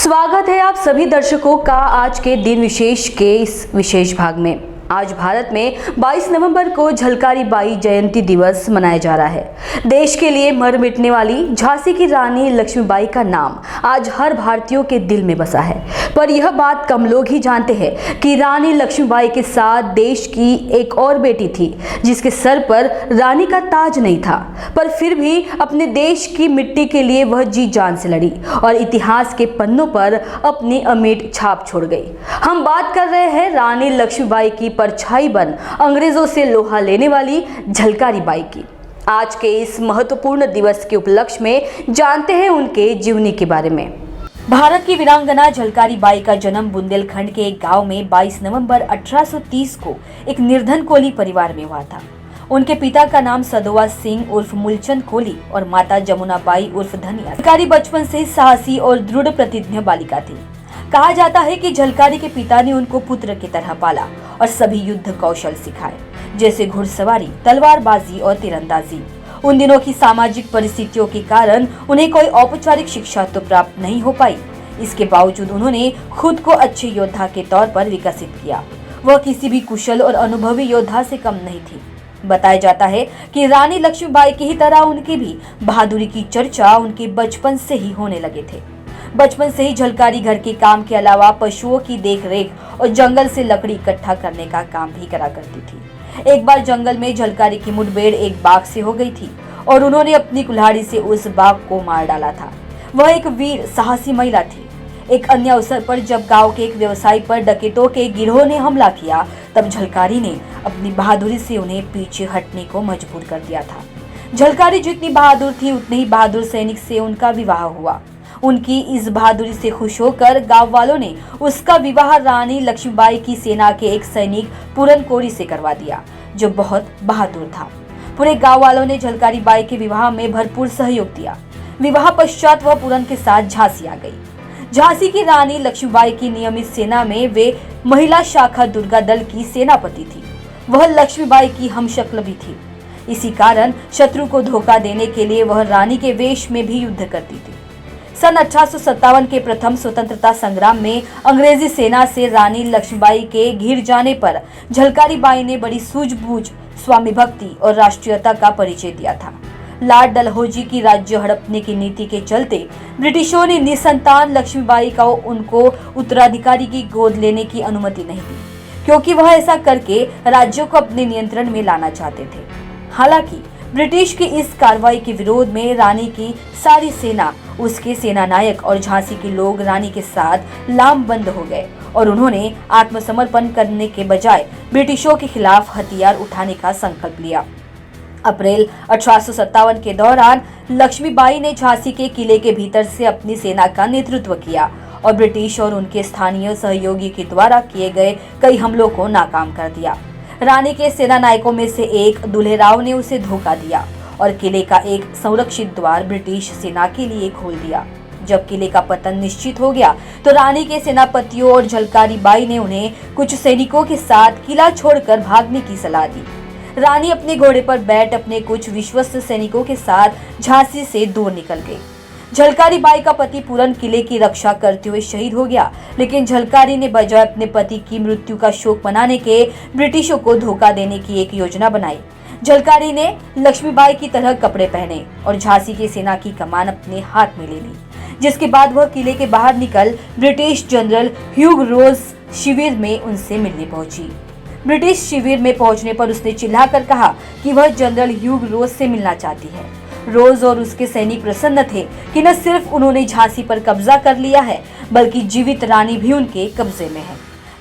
स्वागत है आप सभी दर्शकों का आज के दिन विशेष के इस विशेष भाग में। आज भारत में 22 नवंबर को झलकारी बाई जयंती दिवस मनाया जा रहा है। देश के लिए मर मिटने वाली झांसी की रानी लक्ष्मीबाई का नाम आज हर भारतीयों के दिल में बसा है। पर यह बात कम लोग ही जानते हैं कि रानी लक्ष्मीबाई के साथ देश की एक और बेटी थी जिसके सर पर रानी का ताज नहीं था, पर फिर भी अपने देश की मिट्टी के लिए वह जी जान से लड़ी और इतिहास के पन्नों पर अपनी अमिट छाप छोड़ गई। हम बात कर रहे हैं रानी लक्ष्मीबाई की परछाई बन अंग्रेजों से लोहा लेने वाली झलकारी बाई की। आज के इस महत्वपूर्ण दिवस के उपलक्ष्य में जानते हैं उनके जीवनी के बारे में। भारत की वीरांगना झलकारी बाई का जन्म बुंदेलखंड के एक गांव में 22 नवंबर 1830 को एक निर्धन कोली परिवार में हुआ था। उनके पिता का नाम सदोवा सिंह उर्फ मूलचंद कोली और माता जमुना बाई उर्फ धनिया। झलकारी बचपन से साहसी और दृढ़ प्रतिज्ञ बालिका थी। कहा जाता है कि झलकारी के पिता ने उनको पुत्र की तरह पाला और सभी युद्ध कौशल सिखाए, जैसे घुड़सवारी, तलवारबाजी और तीरंदाजी। उन दिनों की सामाजिक परिस्थितियों के कारण उन्हें कोई औपचारिक शिक्षा तो प्राप्त नहीं हो पाई। इसके बावजूद उन्होंने खुद को अच्छे योद्धा के तौर पर विकसित किया। वह किसी भी कुशल और अनुभवी योद्धा से कम नहीं थी। बताया जाता है कि रानी लक्ष्मीबाई की ही तरह उनकी भी बहादुरी की चर्चा उनके बचपन से ही होने लगे थे। बचपन से ही झलकारी घर के काम के अलावा पशुओं की देखरेख और जंगल से लकड़ी इकट्ठा करने का काम भी करा करती थी। एक बार जंगल में झलकारी की मुठभेड़ एक बाघ से हो गई थी और उन्होंने अपनी कुल्हाड़ी से उस बाघ को मार डाला था। वह एक वीर साहसी महिला थी। एक अन्य अवसर पर जब गांव के एक व्यवसायी पर डकैतों के गिरोह ने हमला किया, तब झलकारी ने अपनी बहादुरी से उन्हें पीछे हटने को मजबूर कर दिया था। झलकारी जितनी बहादुर थी उतने ही बहादुर सैनिक से उनका विवाह हुआ। उनकी इस बहादुरी से खुश होकर गांव वालों ने उसका विवाह रानी लक्ष्मीबाई की सेना के एक सैनिक पूरन कोरी से करवा दिया, जो बहुत बहादुर था। पूरे गांव वालों ने झलकारी बाई के विवाह में भरपूर सहयोग दिया। विवाह पश्चात वह पूरन के साथ झांसी आ गई। झांसी की रानी लक्ष्मीबाई की नियमित सेना में वे महिला शाखा दुर्गा दल की सेनापति थी। वह लक्ष्मीबाई की हमशक्ल भी थी। इसी कारण शत्रु को धोखा देने के लिए वह रानी के वेश में भी युद्ध करती थी। सन 1857 के प्रथम स्वतंत्रता संग्राम में अंग्रेजी सेना से रानी लक्ष्मीबाई के घिर जाने पर झलकारी बाई ने बड़ी सूझबूझ, स्वामी भक्ति और राष्ट्रीयता का परिचय दिया था। लॉर्ड डलहौजी की राज्य हड़पने की नीति के चलते ब्रिटिशों ने निसंतान लक्ष्मीबाई को उनको उत्तराधिकारी की गोद लेने की अनुमति नहीं दी, क्योंकि वह ऐसा करके राज्यों को अपने नियंत्रण में लाना चाहते थे। हालांकि ब्रिटिश की इस कार्रवाई के विरोध में रानी की सारी सेना, उसके सेनानायक और झांसी के लोग रानी के साथ लामबंद हो गए और उन्होंने आत्मसमर्पण करने के बजाय ब्रिटिशों के खिलाफ हथियार उठाने का संकल्प लिया। अप्रैल 1857 के दौरान लक्ष्मीबाई ने झांसी के किले के भीतर से अपनी सेना का नेतृत्व किया और ब्रिटिश और उनके स्थानीय सहयोगी के द्वारा किए गए कई हमलों को नाकाम कर दिया। रानी के सेना नायकों में से एक दुल्हेराव ने उसे धोखा दिया और किले का एक संरक्षित द्वार ब्रिटिश सेना के लिए खोल दिया। जब किले का पतन निश्चित हो गया तो रानी के सेनापतियों और झलकारी बाई ने उन्हें कुछ सैनिकों के साथ किला छोड़कर भागने की सलाह दी। रानी अपने घोड़े पर बैठ अपने कुछ विश्वस्त सैनिकों के साथ झांसी से दूर निकल गई। झलकारी बाई का पति पूरन किले की रक्षा करते हुए शहीद हो गया, लेकिन झलकारी ने बजाय अपने पति की मृत्यु का शोक मनाने के ब्रिटिशों को धोखा देने की एक योजना बनाई। झलकारी ने लक्ष्मीबाई की तरह कपड़े पहने और झांसी की सेना की कमान अपने हाथ में ले ली, जिसके बाद वह किले के बाहर निकल ब्रिटिश जनरल ह्यूग रोज शिविर में उनसे मिलने पहुंची। ब्रिटिश शिविर में पहुंचने पर उसने चिल्लाकर कहा कि वह जनरल ह्यूग रोज से मिलना चाहती है। रोज और उसके सैनिक प्रसन्न थे कि न सिर्फ उन्होंने झांसी पर कब्जा कर लिया है, बल्कि जीवित रानी भी उनके कब्जे में है।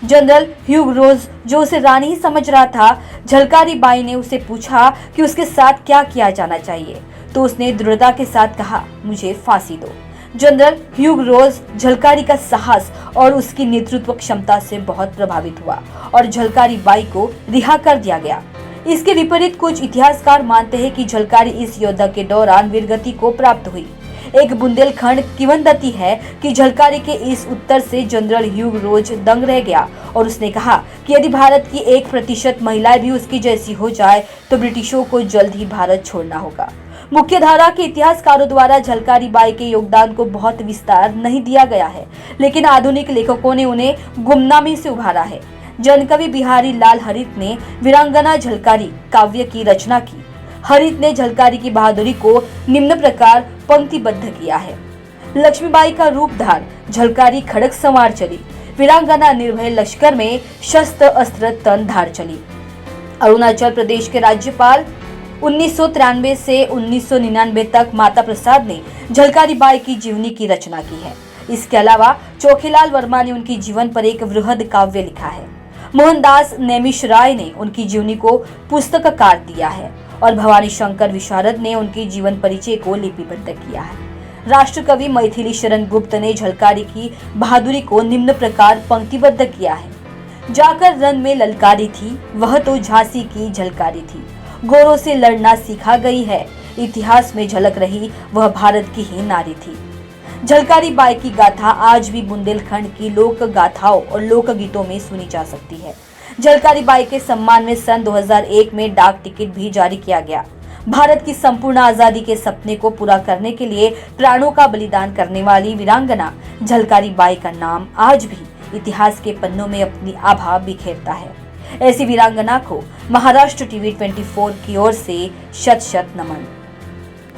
जनरल ह्यूग रोज, जो उसे रानी ही समझ रहा था, झलकारी बाई ने उसे पूछा कि उसके साथ क्या किया जाना चाहिए, तो उसने दृढ़ता के साथ कहा, मुझे फांसी दो। जनरल ह्यूग रोज झलकारी का साहस और उसकी नेतृत्व क्षमता से बहुत प्रभावित हुआ और झलकारी बाई को रिहा कर दिया गया। इसके विपरीत कुछ इतिहासकार मानते हैं कि झलकारी इस युद्ध के दौरान वीरगति को प्राप्त हुई। एक बुंदेलखंड किंवदंती है कि झलकारी के इस उत्तर से जनरल ह्यूग रोज दंग रह गया और उसने कहा कि यदि भारत की 1% महिलाएं भी उसकी जैसी हो जाए तो ब्रिटिशों को जल्द ही भारत छोड़ना होगा। मुख्य धारा के इतिहासकारों द्वारा झलकारी बाई के योगदान को बहुत विस्तार नहीं दिया गया है, लेकिन आधुनिक लेखकों ने उन्हें गुमनामी से उभारा है। जनकवि बिहारी लाल हरित ने वीरांगना झलकारी काव्य की रचना की। हरित ने झलकारी की बहादुरी को निम्न प्रकार पंक्तिबद्ध किया है। लक्ष्मीबाई का रूप धार झलकारी खड़ग संवार चली। वीरांगना निर्भय लश्कर में शस्त्र अस्त्र तन धार चली। अरुणाचल प्रदेश के राज्यपाल 1993 से 1999 तक माता प्रसाद ने झलकारी बाई की जीवनी की रचना की है। इसके अलावा चोखीलाल वर्मा ने उनकी जीवन पर एक वृहद काव्य लिखा है। मोहनदास नेमिष-राय ने उनकी जीवनी को पुस्तककार दिया है और भवानी शंकर विशारद ने उनकी जीवन परिचय को लिपिबद्ध किया है। राष्ट्रकवि मैथिली शरण गुप्त ने झलकारी की बहादुरी को निम्न प्रकार पंक्तिबद्ध किया है। जाकर रण में ललकारी थी, वह तो झांसी की झलकारी थी। गोरों से लड़ना सिखा गई है, इतिहास में झलक रही वह भारत की ही नारी थी। झलकारी बाई की गाथा आज भी बुंदेलखंड की लोक गाथाओं और लोक गीतों में सुनी जा सकती है। झलकारी बाई के सम्मान में सन 2001 में डाक टिकट भी जारी किया गया। भारत की संपूर्ण आजादी के सपने को पूरा करने के लिए प्राणों का बलिदान करने वाली वीरांगना झलकारी बाई का नाम आज भी इतिहास के पन्नों में अपनी आभा बिखेरता है। ऐसी वीरांगना को महाराष्ट्र टीवी 24 की ओर से शत शत नमन।